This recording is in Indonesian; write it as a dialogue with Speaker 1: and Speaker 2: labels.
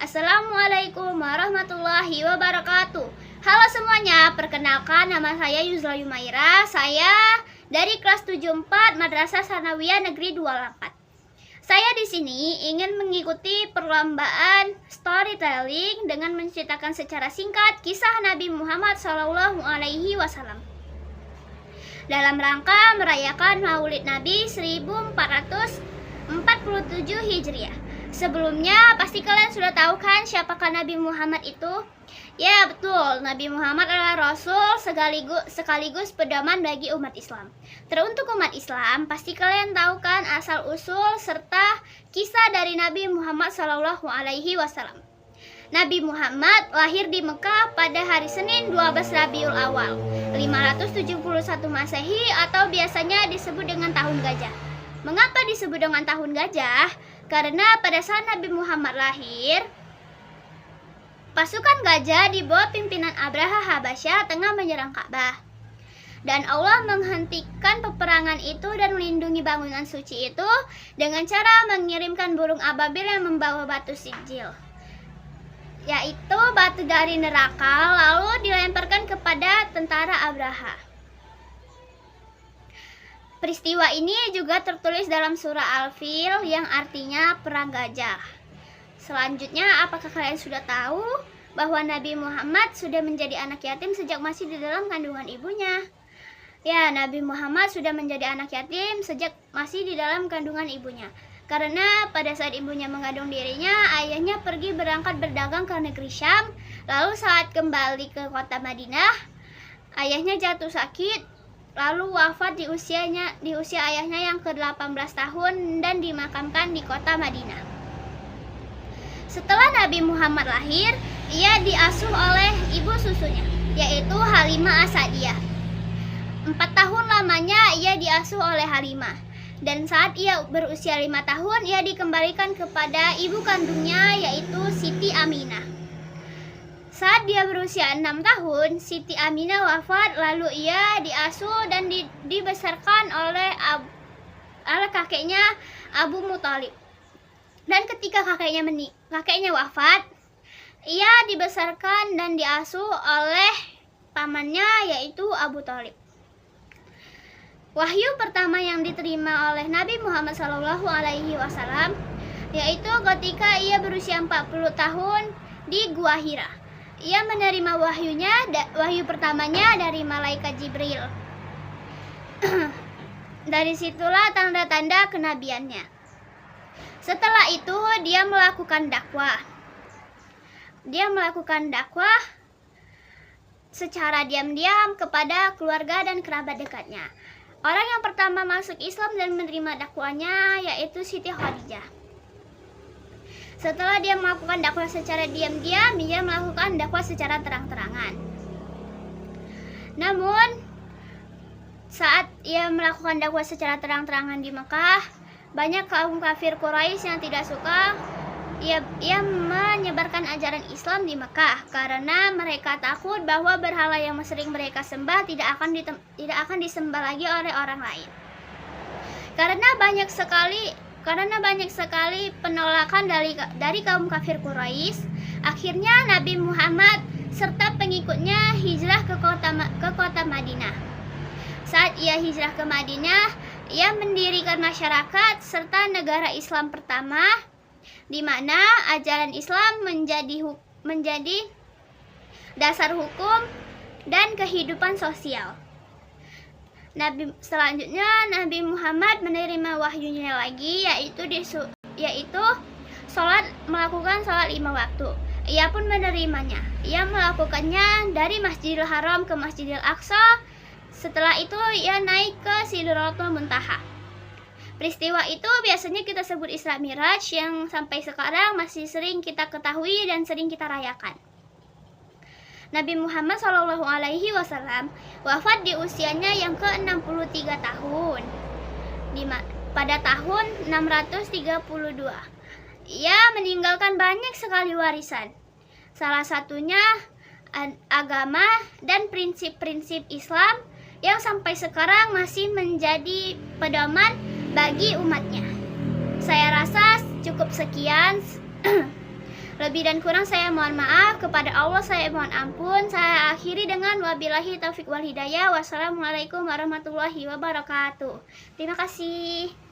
Speaker 1: Assalamualaikum warahmatullahi wabarakatuh. Halo semuanya, perkenalkan nama saya Yuzla Yumaira. Saya dari kelas 74 Madrasah Sanawiyah Negeri 28. Saya di sini ingin mengikuti perlombaan storytelling dengan menceritakan secara singkat kisah Nabi Muhammad SAW dalam rangka merayakan Maulid Nabi 1447 Hijriah. Sebelumnya pasti kalian sudah tahu kan siapakah Nabi Muhammad itu? Ya betul, Nabi Muhammad adalah Rasul sekaligus pedoman bagi umat Islam. Teruntuk umat Islam, pasti kalian tahu kan asal usul serta kisah dari Nabi Muhammad SAW. Nabi Muhammad lahir di Mekah pada hari Senin 12 Rabiul Awal 571 Masehi atau biasanya disebut dengan tahun gajah. Mengapa disebut dengan tahun gajah? Karena pada saat Nabi Muhammad lahir, pasukan gajah di bawah pimpinan Abraha Habasyah tengah menyerang Ka'bah. Dan Allah menghentikan peperangan itu dan melindungi bangunan suci itu dengan cara mengirimkan burung ababil yang membawa batu sijil, yaitu batu dari neraka, lalu dilemparkan kepada tentara Abraha. Peristiwa ini juga tertulis dalam surah Al-Fil yang artinya perang gajah. Selanjutnya, apakah kalian sudah tahu bahwa Nabi Muhammad sudah menjadi anak yatim sejak masih di dalam kandungan ibunya? Ya, Nabi Muhammad sudah menjadi anak yatim sejak masih di dalam kandungan ibunya. Karena pada saat ibunya mengandung dirinya, ayahnya pergi berangkat berdagang ke negeri Syam. Lalu saat kembali ke kota Madinah, ayahnya jatuh sakit. Lalu wafat di usia ayahnya yang ke-18 tahun dan dimakamkan di kota Madinah. Setelah Nabi Muhammad lahir, ia diasuh oleh ibu susunya, yaitu Halimah As-Sa'diyah. 4 tahun lamanya ia diasuh oleh Halimah. Dan saat ia berusia 5 tahun, ia dikembalikan kepada ibu kandungnya, yaitu Siti Aminah. Saat dia berusia 6 tahun, Siti Aminah wafat, lalu ia diasuh dan dibesarkan oleh kakeknya Abu Muthalib. Dan ketika kakeknya wafat, ia dibesarkan dan diasuh oleh pamannya, yaitu Abu Thalib. Wahyu pertama yang diterima oleh Nabi Muhammad SAW yaitu ketika ia berusia 40 tahun di Gua Hira. Ia menerima wahyu pertamanya dari malaikat Jibril. Dari situlah tanda-tanda kenabiannya. Setelah itu dia melakukan dakwah. Dia melakukan dakwah secara diam-diam kepada keluarga dan kerabat dekatnya. Orang yang pertama masuk Islam dan menerima dakwahnya yaitu Siti Khadijah. Setelah dia melakukan dakwah secara diam-diam, dia melakukan dakwah secara terang-terangan. Namun, saat ia melakukan dakwah secara terang-terangan di Mekah, banyak kaum kafir Quraisy yang tidak suka ia menyebarkan ajaran Islam di Mekah karena mereka takut bahwa berhala yang sering mereka sembah tidak akan disembah lagi oleh orang lain. Karena banyak sekali penolakan dari kaum kafir Quraisy, akhirnya Nabi Muhammad serta pengikutnya hijrah ke kota Madinah. Saat ia hijrah ke Madinah, ia mendirikan masyarakat serta negara Islam pertama, di mana ajaran Islam menjadi dasar hukum dan kehidupan sosial. Selanjutnya Nabi Muhammad menerima wahyunya lagi, yaitu melakukan sholat 5 waktu. Ia pun menerimanya. Ia melakukannya dari Masjidil Haram ke Masjidil Aqsa. Setelah itu ia naik ke Sidratul Muntaha. Peristiwa itu biasanya kita sebut Isra Miraj, yang sampai sekarang masih sering kita ketahui dan sering kita rayakan. Nabi Muhammad SAW wafat di usianya yang ke-63 tahun pada tahun 632. Ia meninggalkan banyak sekali warisan. Salah satunya agama dan prinsip-prinsip Islam yang sampai sekarang masih menjadi pedoman bagi umatnya. Saya rasa cukup sekian. Lebih dan kurang saya mohon maaf. Kepada Allah saya mohon ampun. Saya akhiri dengan wabillahi taufik wal hidayah. Wassalamualaikum warahmatullahi wabarakatuh. Terima kasih.